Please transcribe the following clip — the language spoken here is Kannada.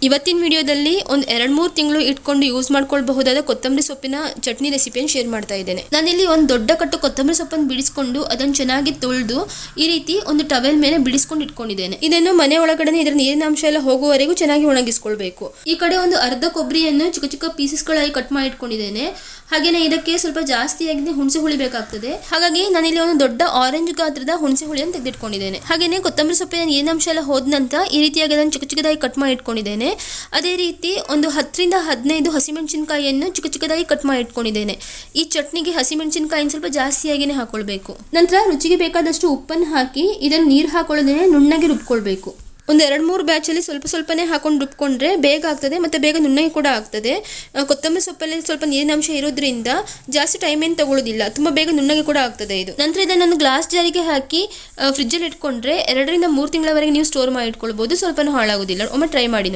ಇವತ್ತಿನ ವಿಡಿಯೋದಲ್ಲಿ ಒಂದು 2-3 ತಿಂಗಳು ಇಟ್ಕೊಂಡು ಯೂಸ್ ಮಾಡ್ಕೊಳ್ಬಹುದಾದ ಕೊತ್ತಂಬರಿ ಸೊಪ್ಪಿನ ಚಟ್ನಿ ರೆಸಿಪಿಯನ್ನು ಶೇರ್ ಮಾಡ್ತಾ ಇದ್ದೇನೆ. ನಾನಿಲ್ಲಿ ಒಂದು ದೊಡ್ಡ ಕಟ್ಟು ಕೊತ್ತಂಬರಿ ಸೊಪ್ಪನ್ನು ಬಿಡಿಸ್ಕೊಂಡು ಅದನ್ನು ಚೆನ್ನಾಗಿ ತೊಳೆದು ಈ ರೀತಿ ಒಂದು ಟವೆಲ್ ಮೇಲೆ ಬಿಡಿಸ್ಕೊಂಡು ಇಟ್ಕೊಂಡಿದ್ದೇನೆ. ಇದನ್ನು ಮನೆ ಒಳಗಡೆ ಇದರ ನೀರಿನ ಅಂಶ ಎಲ್ಲ ಹೋಗುವವರೆಗೂ ಚೆನ್ನಾಗಿ ಒಣಗಿಸ್ಕೊಳ್ಬೇಕು. ಈ ಕಡೆ ಒಂದು ಅರ್ಧ ಕೊಬ್ಬರಿಯನ್ನು ಚಿಕ್ಕ ಚಿಕ್ಕ ಪೀಸಸ್ಗಳಾಗಿ ಕಟ್ ಮಾಡಿ ಇಟ್ಕೊಂಡಿದ್ದೇನೆ. ಹಾಗೇನೆ ಇದಕ್ಕೆ ಸ್ವಲ್ಪ ಜಾಸ್ತಿಯಾಗಿ ಹುಣಸೆ ಹುಳಿ ಬೇಕಾಗ್ತದೆ. ಹಾಗಾಗಿ ನಾನಿಲ್ಲಿ ಒಂದು ದೊಡ್ಡ ಆರೆಂಜ್ ಗಾತ್ರದ ಹುಣಸೆ ಹುಳಿಯನ್ನು ತೆಗೆದಿಟ್ಕೊಂಡಿದ್ದೇನೆ. ಹಾಗೇನೆ ಕೊತ್ತಂಬರಿ ಸೊಪ್ಪಿನ ನೀರಿನ ಅಂಶ ಎಲ್ಲ ಹೋದ ನಂತರ ಈ ರೀತಿಯಾಗಿ ಅದನ್ನು ಚಿಕ್ಕ ಚಿಕ್ಕದಾಗಿ ಕಟ್ ಮಾಡಿ ಇಟ್ಕೊಂಡಿದ್ದೇನೆ. ಅದೇ ರೀತಿ ಒಂದು 10ರಿಂದ 15 ಹಸಿಮೆಣಸಿನಕಾಯಿಯನ್ನು ಚಿಕ್ಕ ಚಿಕ್ಕದಾಗಿ ಕಟ್ ಮಾಡಿ ಇಟ್ಕೊಂಡಿದ್ದೇನೆ. ಈ ಚಟ್ನಿಗೆ ಹಸಿಮೆಣಸಿನಕಾಯಿನ ಸ್ವಲ್ಪ ಜಾಸ್ತಿಯಾಗಿನೇ ಹಾಕೊಳ್ಬೇಕು. ನಂತರ ರುಚಿಗೆ ಬೇಕಾದಷ್ಟು ಉಪ್ಪನ್ನು ಹಾಕಿ ಇದನ್ನು ನೀರು ಹಾಕೊಳ್ಳೋದೇ ನುಣ್ಣಗೆ ರುಬ್ಕೊಳ್ಬೇಕು. ಒಂದು 2-3 ಬ್ಯಾಚಲ್ಲಿ ಸ್ವಲ್ಪನೇ ಹಾಕೊಂಡು ರುಬ್ಕೊಂಡ್ರೆ ಬೇಗ ಆಗ್ತದೆ ಮತ್ತು ಬೇಗ ನುಣ್ಣಗೆ ಕೂಡ ಆಗ್ತದೆ. ಕೊತ್ತಂಬರಿ ಸೊಪ್ಪಲ್ಲಿ ಸ್ವಲ್ಪ ನೀರಿನ ಅಂಶ ಇರೋದ್ರಿಂದ ಜಾಸ್ತಿ ಟೈಮ್ ಏನು ತಗೊಳ್ಳೋದಿಲ್ಲ, ತುಂಬ ಬೇಗ ನುಣ್ಣಗೆ ಕೂಡ ಆಗ್ತದೆ ಇದು. ನಂತರ ಇದನ್ನು ನಾನು ಗ್ಲಾಸ್ ಜಾರಿಗೆ ಹಾಕಿ ಫ್ರಿಜ್ಜಲ್ಲಿ ಇಟ್ಕೊಂಡ್ರೆ 2ರಿಂದ 3 ತಿಂಗಳವರೆಗೆ ನೀವು ಸ್ಟೋರ್ ಮಾಡಿ ಇಟ್ಕೊಳ್ಬೋದು. ಸ್ವಲ್ಪನೂ ಹಾಳಾಗೋದಿಲ್ಲ. ಒಮ್ಮೆ ಟ್ರೈ ಮಾಡಿ ನೋಡಿ.